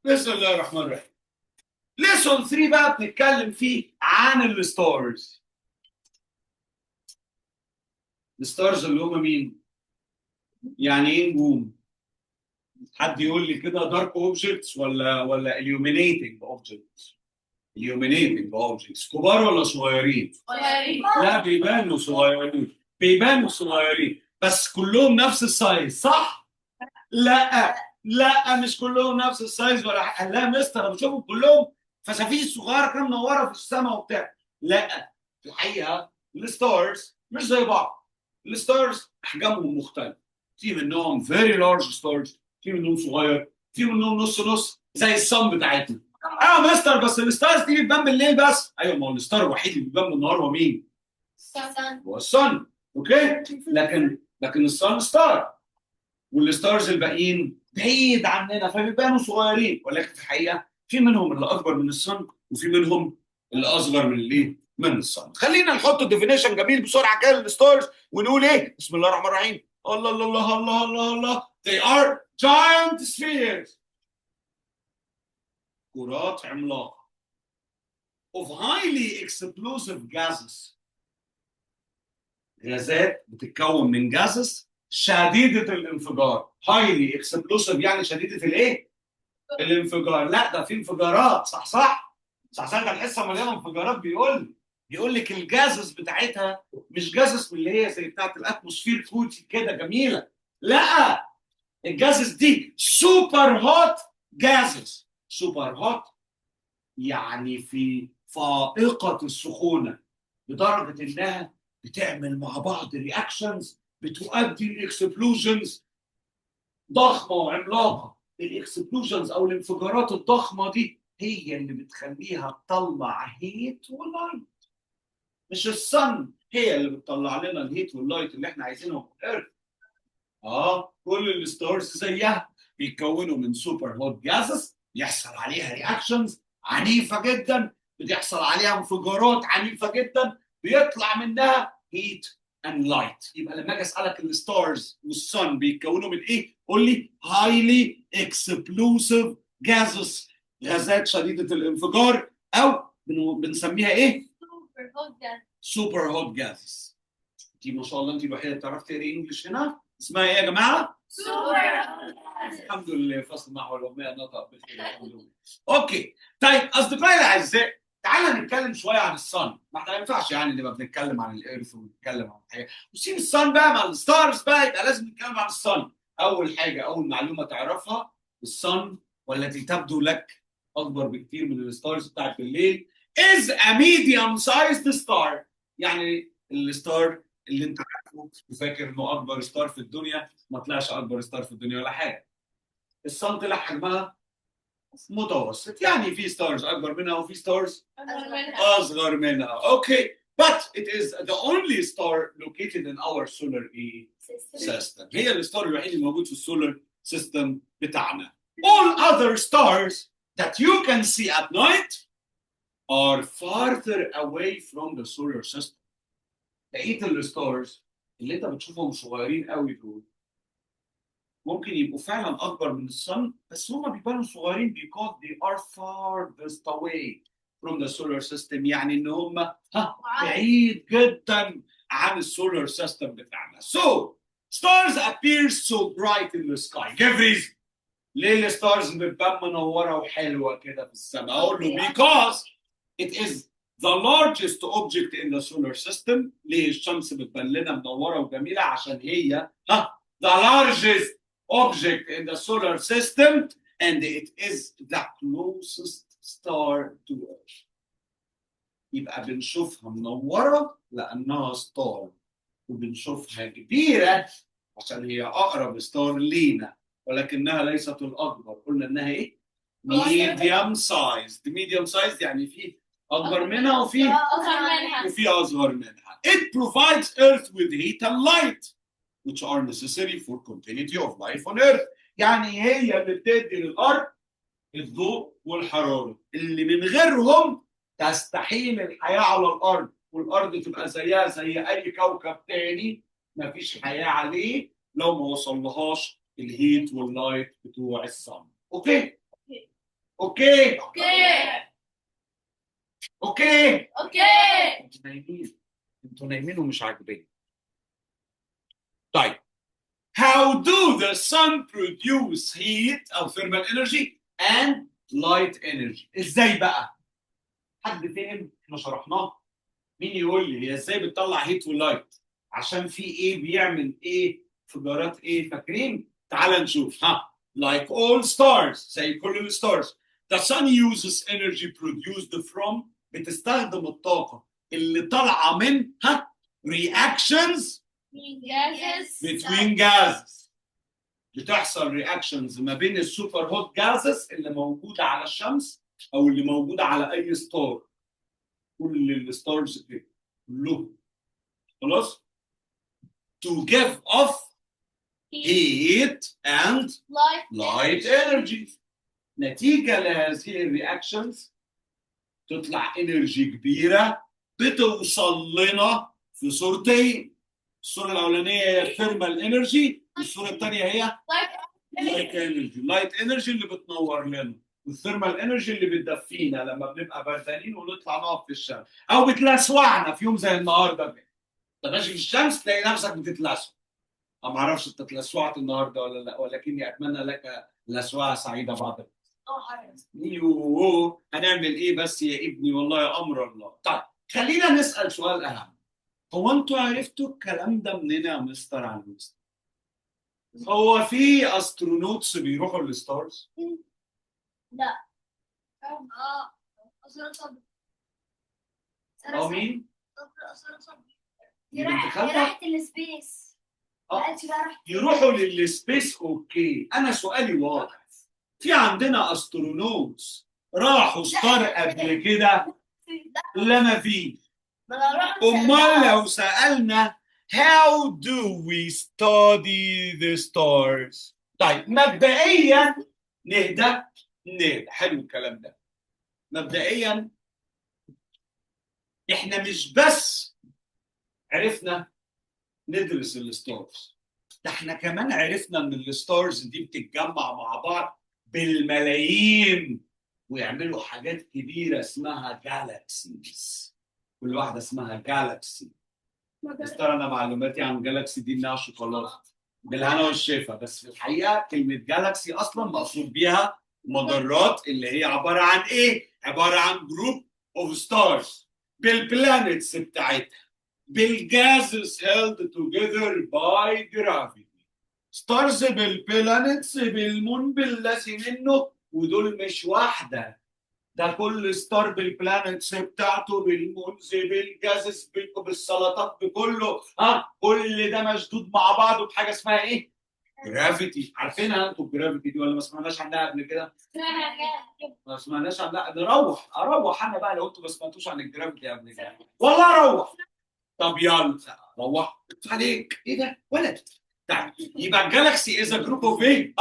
بسم الله الرحمن الرحيم. ليسون 3 بقى بنتكلم فيه عن الستارز. الستارز اللي هم مين؟ يعني ايه نجوم؟ حد يقول لي كده دارك اوبجكتس ولا illuminating اوبجكتس؟ illuminating اوبجكتس كبار ولا صغيرين؟ صغيرين. لا بيبانوا صغيرين، بيبانوا صغيرين بس كلهم نفس السايز صح؟ لا لا مش كلهم نفس السايز ولا حاجه. لا مستر انا بشوفهم كلهم فسافيس صغيره كده منوره في السماء وبتاع. لا في الحقيقه الستارز مش زي بعض. الستارز احجامهم مختلفه، في منهم فيري لارج ستارز، في منهم صغير، في منهم نص نص زي الصن بتاعتنا. ايوه مستر بس الستارز دي بتبان بالليل بس. ايوه ما هو الستار الوحيد اللي بيبان بالنهار هو مين؟ هو الصن. اوكي لكن الصن ستار والستارز الباقيين بعيد عننا فبيبانوا صغيرين، ولكن في الحقيقه في منهم اللي اكبر من الصن وفي منهم اللي اصغر من الايه؟ من الصن. خلينا نحط ديفينيشن جميل بسرعه كده للستارز ونقول ايه؟ بسم الله الرحمن الرحيم. الله الله الله الله الله الله. They are giant spheres. كرات عملاقه of highly explosive gases. غازات بتتكون من gases شديده الانفجار. highly explosive يعني شديده الايه؟ الانفجار. لا ده في انفجارات. صح صح صح صح. ده الحصه مليانه انفجارات. بيقول لك الجازس بتاعتها مش جازس من اللي هي زي بتاعت الاتموسفير فوتي كده جميله. لا الجازس دي سوبر هوت جازس. سوبر هوت يعني في فائقه السخونه لدرجه انها بتعمل مع بعض رياكشنز بتؤدي لاكسبلوجنز ضخمه وعملاقه. الاكسبلوجنز او الانفجارات الضخمه دي هي اللي بتخليها تطلع هيت ولايت. مش الصن هي اللي بتطلع لنا الهيت واللايت اللي احنا عايزينهم في الارض. كل الستارز زيها بيتكونوا من سوبر هوت جازز يحصل عليها رياكشنز عنيفه جدا، بتحصل عليها انفجارات عنيفه جدا، بيطلع منها هيت اند لايت. يبقى لما اجي اسالك الستارز والصن بيتكونوا من ايه؟ قول لي هايلي اكسبلوسيف جازز، غازات شديده الانفجار، او بنسميها ايه؟ سوبر هوت جازز. دي ما شاء الله انت الوحيده اللي بتعرفي تقري انجلش هنا. اسمها ايه يا جماعه؟ الحمد لله فصل نحو الأمية نطق بالخير الحمد لله. اوكي طيب اصدقائي الاعزاء تعالى نتكلم شويه عن الصن. ما احنا ما ينفعش يعني نبقى بنتكلم عن الارث ونتكلم عن حاجه وسيب الصن بقى مع الستارز بقى، يبقى لازم نتكلم عن الصن. اول حاجه اول معلومه تعرفها الصن والتي تبدو لك اكبر بكثير من الستارز بتاعت بالليل is a medium sized star. يعني الستار اللي انت وفاكر انه اكبر ستار في الدنيا ما طلعش اكبر ستار في الدنيا ولا حاجه. الصن طلع حجمها متوسط، يعني في ستارز اكبر منها وفي ستارز اصغر منها. اوكي but it is the only star located in our solar system. هي الستار الوحيد اللي موجود في السولار سيستم بتاعنا. all other stars that you can see at night are farther away from the solar system. بقيه الستارز اللي انت بتشوفهم صغيرين قوي دول ممكن يبقوا فعلا اكبر من الصن بس هم بيبانوا صغيرين because they are farthest away from the solar system. يعني ان هم بعيد جدا عن السولار سيستم بتاعنا. So stars appear so bright in the sky. give reason. ليه الستارز بتبان منوره وحلوه كده في السماء؟ اقول له because it is the largest object in the solar system. ليه الشمس بتبان لنا منوره وجميله؟ عشان هي the largest object in the solar system and it is the closest star to Earth. يبقى بنشوفها منوره لانها ستار وبنشوفها كبيره عشان هي اقرب ستار لينا ولكنها ليست الاكبر. قلنا انها ايه؟ medium sized. medium sized يعني في اكبر منها وفي اصغر منها. It provides Earth with heat and light which are necessary for continuity of life on Earth. يعني هي اللي بتدي للارض الضوء والحراره اللي من غيرهم تستحيل الحياه على الارض، والارض تبقى زيها زي اي كوكب تاني مفيش حياه عليه لو ما وصلهاش الهيت واللايت بتوع الصن. اوكي اوكي اوكي اوكي. اوكي. انتوا نايمين، انتوا نايمين ومش عاجبين. طيب how do the sun produce heat او thermal energy and light energy؟ ازاي بقى؟ حد فهم؟ احنا شرحناه. مين يقول لي هي ازاي بتطلع هيت ولايت؟ عشان في ايه بيعمل ايه؟ انفجارات ايه؟ فاكرين؟ تعال نشوف. ها like all stars، زي كل الستارز the sun uses energy produced from، بتستخدم الطاقة اللي طالعة من reactions between gases. بتحصل reactions ما بين السوبر هوت جازز اللي موجودة على الشمس او اللي موجودة على اي ستار. كل الستارز كده كلهم خلاص to give off heat and light energy. نتيجة لهذه الرياكشنز تطلع انرجي كبيرة بتوصل لنا في صورتين. الصورة الأولانية هي الثيرمال انرجي، والصورة الثانية هي لايت انرجي. لايت انرجي اللي بتنور لنا، والثيرمال انرجي اللي بتدفينا لما بنبقى بردانين ونطلع نقف في الشمس، او بتلسوعنا في يوم زي النهارده كده. انت ماشي في الشمس تلاقي نفسك بتتلسع. انا ما اعرفش انت اتلسعت النهارده ولا لا، ولكني اتمنى لك لسوعه سعيده بعد. يوه هنعمل ايه بس يا ابني؟ والله يا امر الله. طيب خلينا نسال سؤال اهم. هو انتوا عرفتوا الكلام ده منين يا مستر عن مستر؟ هو في استرونوتس بيروحوا للستارز؟ لا. أسرة صبري. او مين؟ أسرة صبري. دي بنت خالتك؟ راحت السبيس. يروحوا للسبيس. اوكي انا سؤالي واضح. في عندنا استرونوتس راحوا ستار قبل كده؟ لا ما في. امال لو سالنا how do we study the stars؟ طيب مبدئيا نهدى. حلو الكلام ده. مبدئيا احنا مش بس عرفنا ندرس الستارز، ده احنا كمان عرفنا ان الستارز دي بتتجمع مع بعض بالملايين ويعملوا حاجات كبيره اسمها جالاكسيز. كل واحده اسمها جالاكسي. بس ترى انا معلوماتي عن جالاكسي دي انها شوكولاته بالهنا والشفا، بس في الحقيقه كلمه جالاكسي اصلا مقصود بيها مجرات اللي هي عباره عن ايه؟ عباره عن جروب اوف ستارز بالبلانيتس بتاعتها، بالجازز held together by gravity. ستارز بالبلانيتس بالمون بالذي منه، ودول مش واحده، ده كل ستار بالبلانيتس بتاعته بالمونز بالجازز بالسلطات بكله. كل ده مشدود مع بعضه بحاجه اسمها ايه؟ جرافيتي. عارفينها انتوا الجرافيتي دي ولا ما سمعناش عنها قبل كده؟ ما سمعناش عنها. اروح انا بقى لو انتوا ما سمعتوش عن الجرافيتي قبل كده، والله اروح. طب يلا روح عليك. ايه ده ولد؟ طيب يبقى الجالكسي is a group of ايه؟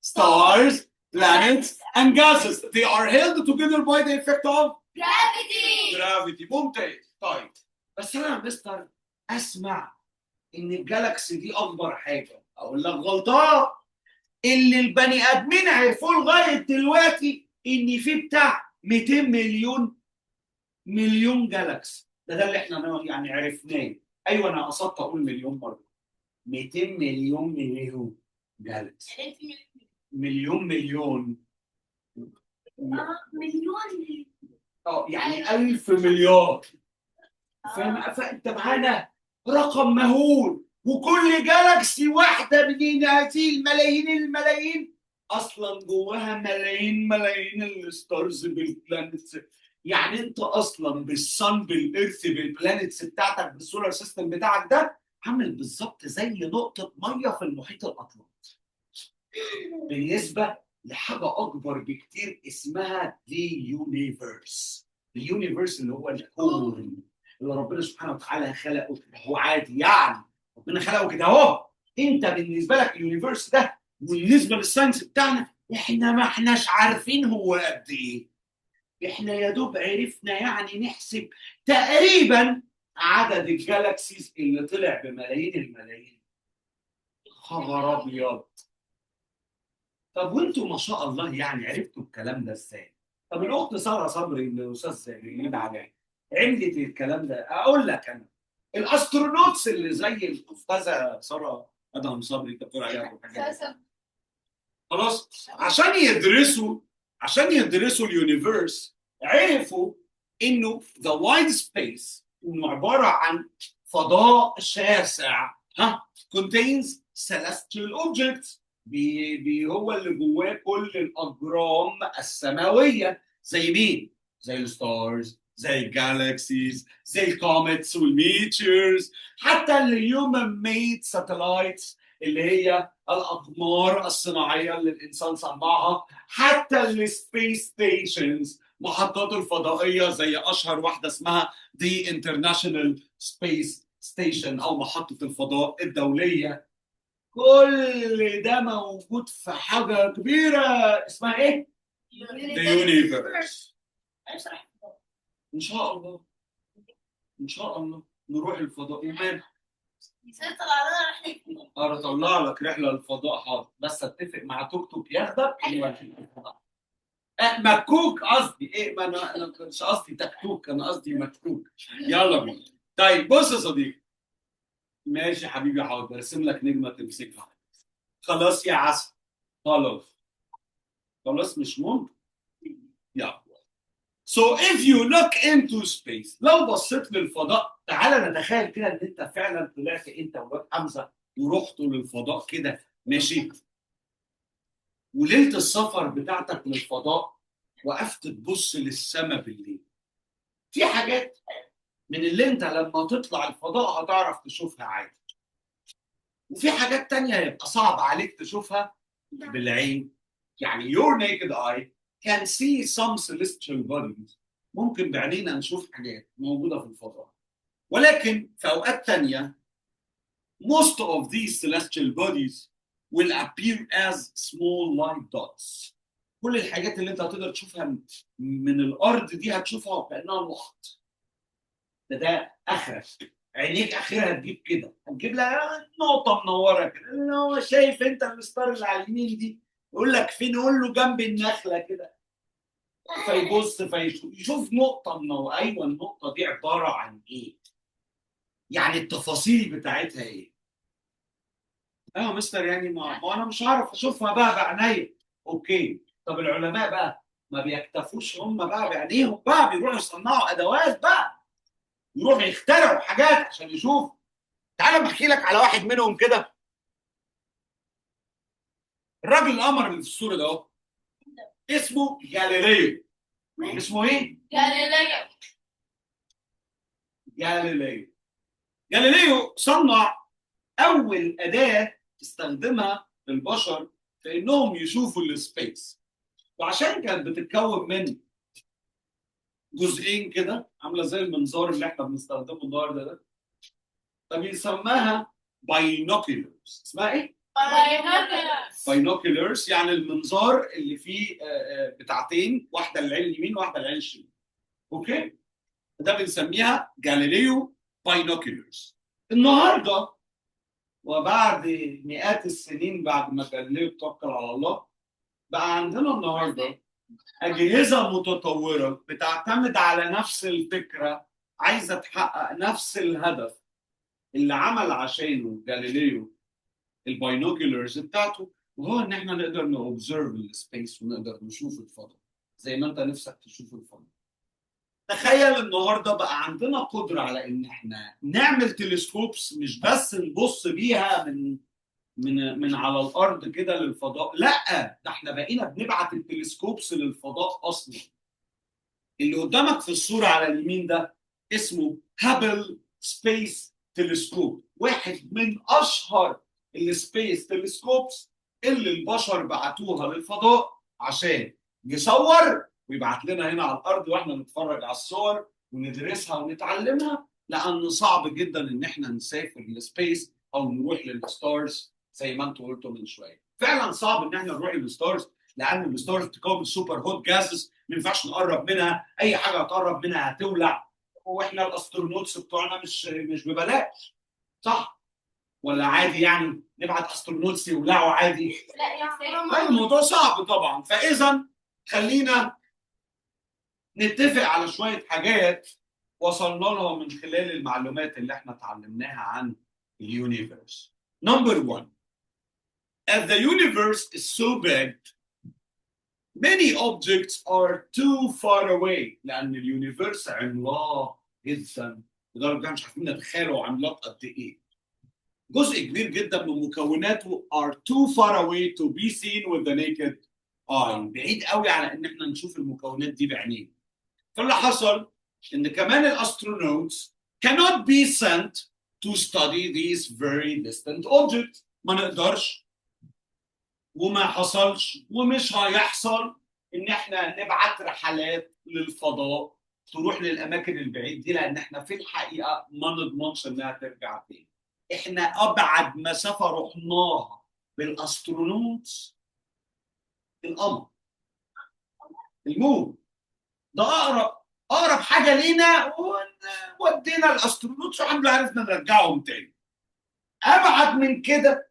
stars, planets and gases. They are held together by the effect of gravity. ممتاز. طيب بس انا يا مستر اسمع ان الجالكسي دي اكبر حاجه. اقول لك غلطان. اللي البني ادمين عرفوه لغايه دلوقتي ان في بتاع 200 مليون جالكسي. ده اللي احنا يعني عرفناه. ايوه انا قصدت اقول مليون مره. 200 مليون جالكسي. مليون مليون. يعني 1000 مليار. فانت معانا رقم مهول، وكل جالكسي واحده من هذه الملايين اصلا جواها ملايين الستارز بالبلانتس. يعني انت اصلا بالصن بالارث بالبلانتس بتاعتك بالسولار سيستم بتاعك ده عامل بالظبط زي نقطه ميه في المحيط الاطلنطي بالنسبه لحاجه اكبر بكتير اسمها اليونيفرس. اليونيفرس اللي هو الكون اللي ربنا سبحانه وتعالى خلقه. هو عادي يعني ربنا خلقه كده اهو. انت بالنسبه لك اليونيفرس ده بالنسبه للساينس بتاعنا احنا ما احناش عارفين هو قد ايه. احنا يا دوب عرفنا يعني نحسب تقريبا عدد الجالاكسيز اللي طلع بملايين الملايين. خبر ابيض. طب وانتوا ما شاء الله يعني عرفتوا الكلام ده ازاي؟ طب الاخت ساره صبري الاستاذ اللي عليها عملت الكلام ده. اقول لك انا الاسترونوتس اللي زي الاستاذه ساره ادهم صبري كانت بتقول عليها خلاص عشان يدرسوا اليونيفيرس عرفوا انه ذا وايد سبيس انه عباره عن فضاء شاسع contains celestial objects هو اللي جواه كل الاجرام السماويه زي مين؟ زي الستارز، زي الجالاكسيز، زي الكوميتس والميتشرز، حتى الهيومن ميد ساتلايتس اللي هي الاقمار الصناعيه اللي الانسان صنعها، حتى السبيس ستيشنز محطات الفضائيه زي اشهر واحده اسمها دي انترناشونال سبيس ستيشن او محطه الفضاء الدوليه. كل ده موجود في حاجه كبيره اسمها ايه؟ The universe. ان شاء الله ان شاء الله نروح الفضاء ومال اطلع لك رحله للفضاء حاضر، بس اتفق مع توك توك ياخدك يوديك الفضاء. مكوك قصدي ايه، ما انا مش قصدي تكتوك، انا قصدي مكوك. يلا بينا. طيب بص يا صديقي، ماشي يا حبيبي حاضر ارسم لك نجمه تمسكها. خلاص يا عسل، خلاص مش ممكن. يلا. So if you look into space، لو بصيت للفضاء، تعالى نتخيل كده ان انت فعلا طلعت انت وواد حمزه ورحتوا للفضاء كده، ماشي؟ وليله السفر بتاعتك للفضاء وقفت تبص للسماء بالليل. في حاجات من اللي انت لما تطلع الفضاء هتعرف تشوفها عادي، وفي حاجات تانية هيبقى صعب عليك تشوفها بالعين. يعني your naked eye can see some celestial bodies، ممكن بعينينا نشوف حاجات موجودة في الفضاء، ولكن في أوقات تانية most of these celestial bodies will appear as small light dots. كل الحاجات اللي انت هتقدر تشوفها من الأرض دي هتشوفها كأنها نقط. ده آخرك، عينيك آخرها تجيب كده، هتجيب لها نقطة منورة كده، اللي هو شايف انت الستار اللي على اليمين دي، يقول لك فين؟ يقول له جنب النخلة كده، فيبص يشوف نقطة منورة. أيوه النقطة دي عبارة عن إيه؟ يعني التفاصيل بتاعتها إيه؟ أيوه مستر، يعني ما أنا مش هعرف أشوفها بقى بعينيا. أوكي، طب العلماء بقى ما بيكتفوش هم بقى بعينيهم بقى، بيروحوا يصنعوا أدوات بقى، يروحوا يخترعوا حاجات عشان يشوفوا. تعالى بحكي لك على واحد منهم كده. الراجل القمر اللي في الصورة ده أهو اسمه جاليليو. اسمه إيه؟ جاليليو. جاليليو صنع أول أداة استخدمها البشر في إنهم يشوفوا السبيس، وعشان كانت بتتكون من جزئين كده عاملة زي المنظار اللي إحنا بنستخدمه النهارده ده، فبيسماها باينوكيولرز. اسمها إيه؟ باينوكيولرز، يعني المنظار اللي فيه بتاعتين، واحدة للعين اليمين وواحدة للعين الشمال. أوكي؟ ده بنسميها جاليليو باينوكيولرز. النهارده وبعد مئات السنين بعد ما جاليليو توكل على الله، بقى عندنا النهارده أجهزة متطورة بتعتمد على نفس الفكرة، عايزة تحقق نفس الهدف اللي عمل عشانه جاليليو الباينوكيولرز بتاعته، وهو إن إحنا نقدر نوبزرف السبيس ونقدر نشوف الفضاء زي ما أنت نفسك تشوف الفضاء. تخيل النهارده بقى عندنا قدرة على إن إحنا نعمل تلسكوبس، مش بس نبص بيها من على الارض كده للفضاء، لا ده احنا بقينا بنبعت التلسكوبس للفضاء اصلا. اللي قدامك في الصوره على اليمين ده اسمه هابل سبيس تلسكوب، واحد من اشهر السبيس تلسكوبس اللي البشر بعتوها للفضاء عشان يصور ويبعت لنا هنا على الارض واحنا نتفرج على الصور وندرسها ونتعلمها، لان صعب جدا ان احنا نسافر للسبيس او نروح للستارز زي ما انتوا قلتوا من شويه. فعلا صعب ان احنا نروح للستارز، لان الستارز بتكون سوبر هوت جاسز، ما ينفعش نقرب منها، اي حاجه هتقرب منها هتولع، واحنا الاسترونوتس بتوعنا مش ببلاش، صح؟ ولا عادي يعني نبعت استرونوتس يولعوا عادي؟ لا يا لا الموضوع صعب طبعا. فاذا خلينا نتفق على شويه حاجات وصلنا لها من خلال المعلومات اللي احنا اتعلمناها عن اليونيفرس. Number one, as the universe is so big, many objects are too far away. لأن اليونيفرس عملاق جدا لدرجة مش عارفين نتخيلوا عملاق قد إيه. جزء كبير جدا من مكوناته are too far away to be seen with the naked eye. بعيد قوي على إن إحنا نشوف المكونات دي بعينينا. فاللي حصل إن كمان الأسترونوتس cannot be sent to study these very distant objects. ما نقدرش وما حصلش ومش هيحصل ان احنا نبعت رحلات للفضاء تروح للاماكن البعيد دي، لان احنا في الحقيقه ما نضمنش انها ترجع تاني. احنا ابعد مسافه رحناها بالاسترونوتس القمر، المون ده اقرب حاجه لينا، ودينا الاسترونوتس والحمد لله عرفنا نرجعهم تاني. ابعد من كده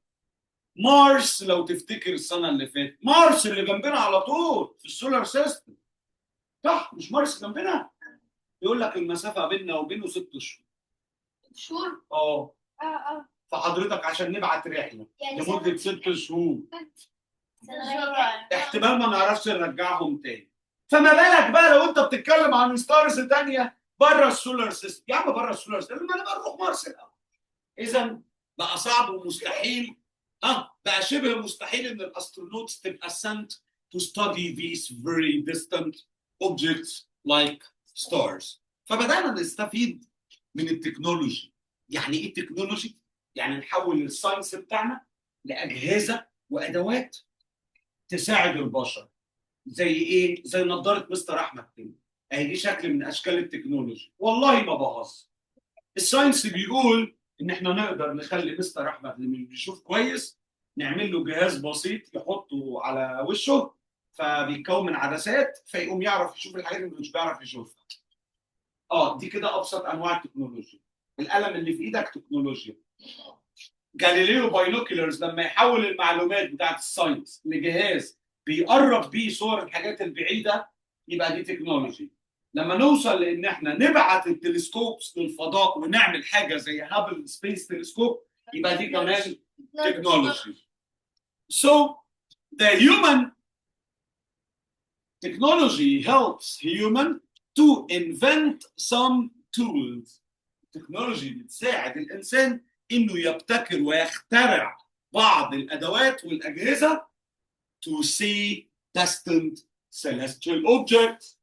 مارس، لو تفتكر السنه اللي فاتت، مارس اللي جنبنا على طول في السولار سيستم، صح؟ مش مارس جنبنا؟ يقول لك المسافه بيننا وبينه 6 شهور. شهور؟ اه اه فحضرتك عشان نبعت رحله يعني لمده 6 شهور سنة. احتمال ما نعرفش نرجعهم تاني. فما بالك بقى لو انت بتتكلم عن ستارز ثانيه بره السولار سيستم. يا عم بره السولار سيستم ما نبقى نروح مارس الاول. اذا بقى صعب ومستحيل، بقى شبه مستحيل ان الاسترونوتس تبقى sent to study these very distant objects like stars. فبدانا نستفيد من التكنولوجي. يعني ايه تكنولوجي؟ يعني نحول الساينس بتاعنا لاجهزه وادوات تساعد البشر. زي ايه؟ زي نظاره مستر احمد كده، اهي دي شكل من اشكال التكنولوجي. والله ما بهزر. الساينس بيقول ان احنا نقدر نخلي مستر احمد اللي مش بيشوف كويس نعمل له جهاز بسيط يحطه على وشه فبيتكون من عدسات فيقوم يعرف يشوف الحاجات اللي مش بيعرف يشوفها. دي كده ابسط انواع التكنولوجيا. القلم اللي في ايدك تكنولوجيا. جاليليو باينوكيولرز لما يحول المعلومات بتاعت الساينس لجهاز بيقرب بيه صور الحاجات البعيده يبقى دي تكنولوجي. لما نوصل لان احنا نبعت التلسكوبس للفضاء ونعمل حاجه زي هابل سبيس تلسكوب يبقى دي كمان technology. So the human technology helps human to invent some tools. التكنولوجي بتساعد الانسان انه يبتكر ويخترع بعض الادوات والاجهزه to see distant celestial objects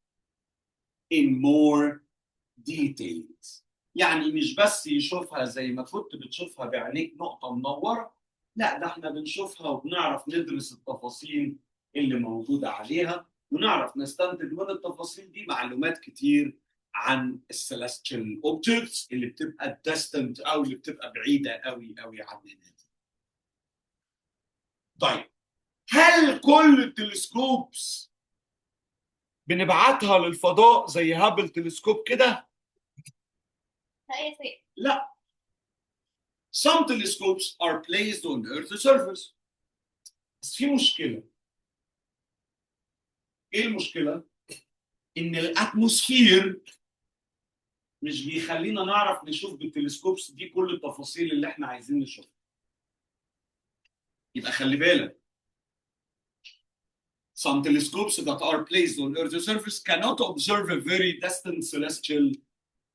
in more details. يعني مش بس يشوفها زي ما كنت بتشوفها بعينيك نقطة منورة، لا ده احنا بنشوفها وبنعرف ندرس التفاصيل اللي موجودة عليها ونعرف نستنتج من التفاصيل دي معلومات كتير عن السلستيال اوبجكتس اللي بتبقى ديستنت او اللي بتبقى بعيدة قوي قوي عننا. طيب هل كل التلسكوبس بنبعتها للفضاء زي هابل تلسكوب كده؟ لا. Some telescopes are placed on the Earth's surface. بس في مشكلة. إيه المشكلة؟ إن الأتموسفير مش بيخلينا نعرف نشوف بالتلسكوبس دي كل التفاصيل اللي إحنا عايزين نشوفها. يبقى خلي بالك. Some telescopes that are placed on Earth's surface cannot observe a very distant celestial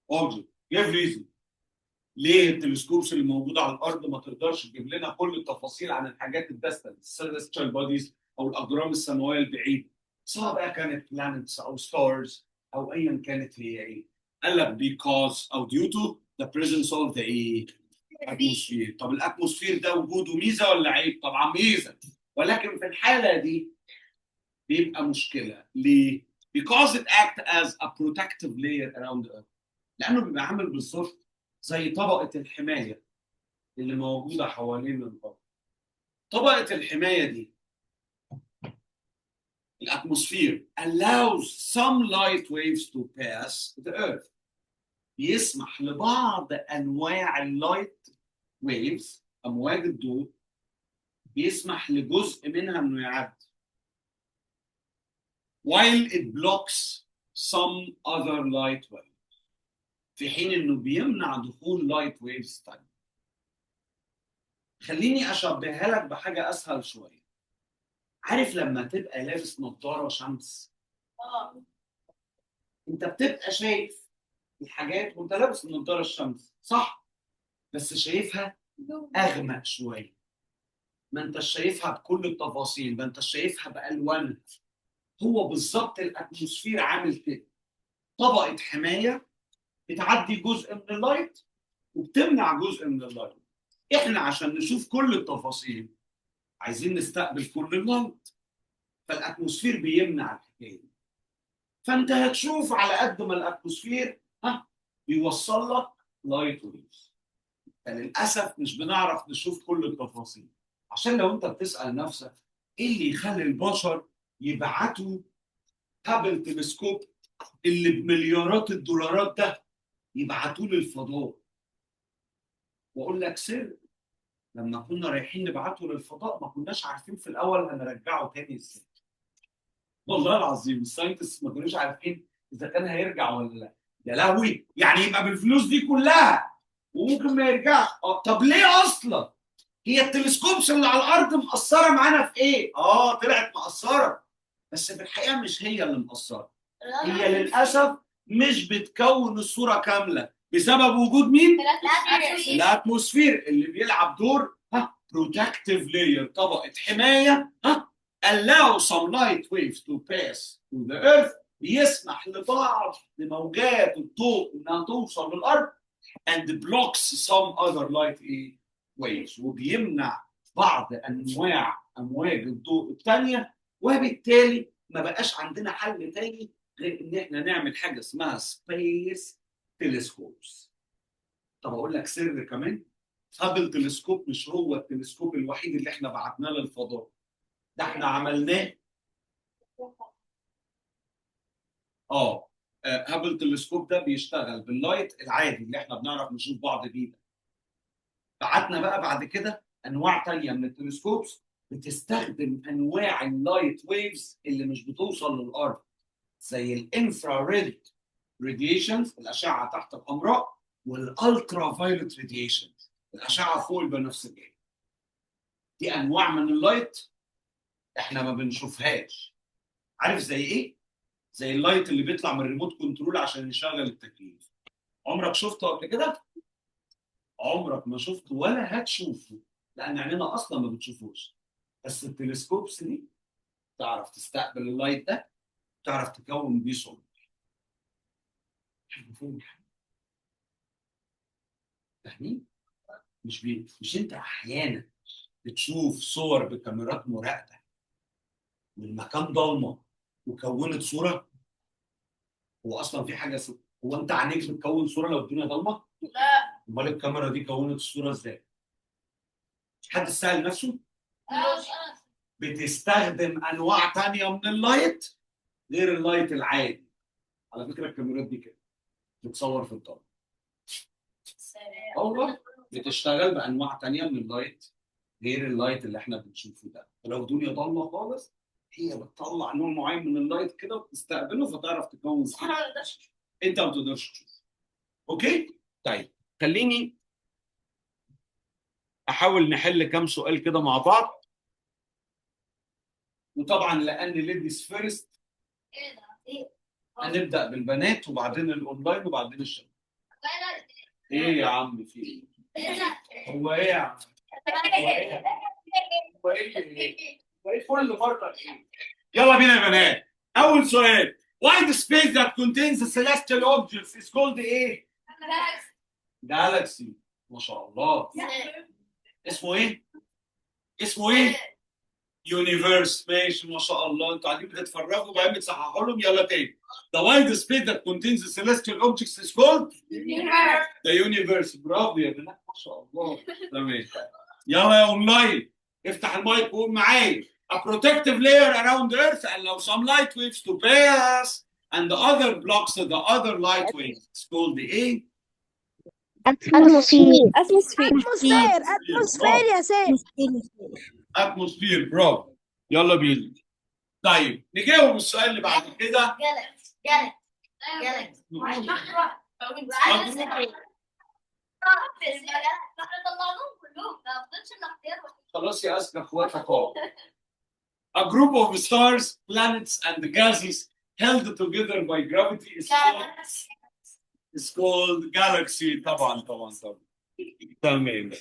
object. Give reason. ليه التلسكوبس اللي موجوده على الارض ما تقدرش تجيب لنا كل التفاصيل عن الحاجات الديستنت السيلستيال بوديز او الاجرام السماويه البعيده، سواء بقى كانت بلانتس او ستارز او ايا كانت هي ايه؟ قال لك because او due to the presence of the atmosphere. طب الاتموسفير ده وجوده ميزه ولا عيب؟ طبعا ميزه، ولكن في الحاله دي بيبقى مشكله. ليه؟ because it acts as a protective layer around the earth. لانه بيبقى عامل بالظبط زي طبقة الحماية اللي موجودة حوالين الأرض. طبقة الحماية دي الأتموسفير allows some light waves to pass the earth. يسمح لبعض أنواع اللايت waves امواج الضوء بيسمح لجزء منها انه يعدي while it blocks some other light waves في حين انه بيمنع دخول light waves تانية. خليني اشبهها لك بحاجه اسهل شويه. عارف لما تبقى لابس نظاره شمس انت بتبقى شايف الحاجات وانت لابس النظاره الشمس صح؟ بس شايفها اغمق شويه. ما انت شايفها بكل التفاصيل، ما انت شايفها بالوانها. هو بالظبط الاتموسفير عامل كده، طبقه حمايه بتعدي جزء من اللايت وبتمنع جزء من اللايت. احنا عشان نشوف كل التفاصيل عايزين نستقبل كل اللايت، فالاتموسفير بيمنع الحكايه دي. فانت هتشوف على قد ما الاتموسفير بيوصل لك لايت ويفز. فللاسف مش بنعرف نشوف كل التفاصيل. عشان لو انت بتسال نفسك ايه اللي يخلي البشر يبعتوا هابل تلسكوب اللي بمليارات الدولارات ده يبعتوه للفضاء، واقول لك سر، لما كنا رايحين نبعته للفضاء ما كناش عارفين في الاول هنرجعه تاني ازاي. والله العظيم الساينتست ما كانوش عارفين اذا كان هيرجع ولا لا. يا لهوي، يعني يبقى بالفلوس دي كلها وممكن ما يرجعش. طب ليه اصلا؟ هي التلسكوبس اللي على الارض مقصره معانا في ايه؟ طلعت مقصره، بس في الحقيقه مش هي اللي مقصره. هي للاسف مش بتكون الصوره كامله بسبب وجود مين؟ الاتموسفير اللي بيلعب دور protective layer، طبقه حمايه allow some light waves to pass through the earth، بيسمح لبعض لموجات الضوء انها توصل للارض and blocks some other light waves، وبيمنع بعض انواع امواج الضوء الثانيه. وبالتالي ما بقاش عندنا حل تاني غير ان احنا نعمل حاجه اسمها سبيس تلسكوبس. طب اقول لك سر كمان، هابل تلسكوب مش هو التلسكوب الوحيد اللي احنا بعتناه للفضاء، ده احنا عملناه. هابل تلسكوب ده بيشتغل باللايت العادي اللي احنا بنعرف نشوف بعض بيه. بعتنا بقى بعد كده انواع تانية من التلسكوبس بتستخدم انواع اللايت ويفز اللي مش بتوصل للارض، زي الانفراريد راديشنز الاشعه تحت الحمراء، والالترا فايولت راديشنز الاشعه فوق البنفسجيه. دي انواع من اللايت احنا ما بنشوفهاش. عارف زي ايه؟ زي اللايت اللي بيطلع من الريموت كنترول عشان يشغل التكييف. عمرك شفته قبل كده؟ عمرك ما شفته ولا هتشوفه، لان عيننا اصلا ما بتشوفوش. بس التلسكوبس دي تعرف تستقبل اللايت ده، تعرف تكون بيه صوره. فاهمين؟ مش انت احيانا بتشوف صور بكاميرات مراقبه من مكان ضلمه وكونت صوره؟ هو اصلا في حاجه هو انت عينيك بتكون صوره لو الدنيا ضلمه؟ لا. امال الكاميرا دي كونت الصوره ازاي؟ حد سأل نفسه؟ بتستخدم انواع تانية من اللايت غير اللايت العادي. على فكره الكاميرات دي كده بتصور في الضلمه. والله بتشتغل بانواع تانية من اللايت غير اللايت اللي احنا بنشوفه ده. فلو الدنيا ضلمه خالص هي بتطلع نوع معين من اللايت كده وبتستقبله فتعرف تكون صوره. انت ما تقدرش تشوف. اوكي؟ طيب خليني احاول نحل كام سؤال كده مع بعض. وطبعا لان ليديز فيرست هنبدا بالبنات وبعدين الاونلاين وبعدين الشباب. ايه يا عم في ايه؟ هو ايه يا عم؟ هو ايه كل مره ايه؟ يلا بينا يا بنات. اول سؤال، why the space that contains the celestial objects is called ايه؟ جالاكسي. ما شاء الله. اسمه ايه؟ اسمه ايه؟ يونيفرس. ماشي ما شاء الله. انتوا قاعدين بتتفرجوا وبعدين بتصححوا لهم. يلا تاني. The wide space that contains the celestial objects is called the universe. برافو يا بنات ما شاء الله. تمام. يلا يا اونلاين افتح المايك وقول معايا. A protective layer around the earth allow some light waves to pass and the other blocks the other light waves. It's called the ايه؟ اتموسفير اتموسفير يا سيد. اتموسفير، برافو. يلا بينا. طيب نجاوب السؤال اللي بعد كده. جالكس طلعناهم كلهم ما فضلش الاختيار واحد. خلاص يا اسكى اخواتك اهو. A group of stars, planets, and gases held together by gravity is called galaxy. طبعا. تمام.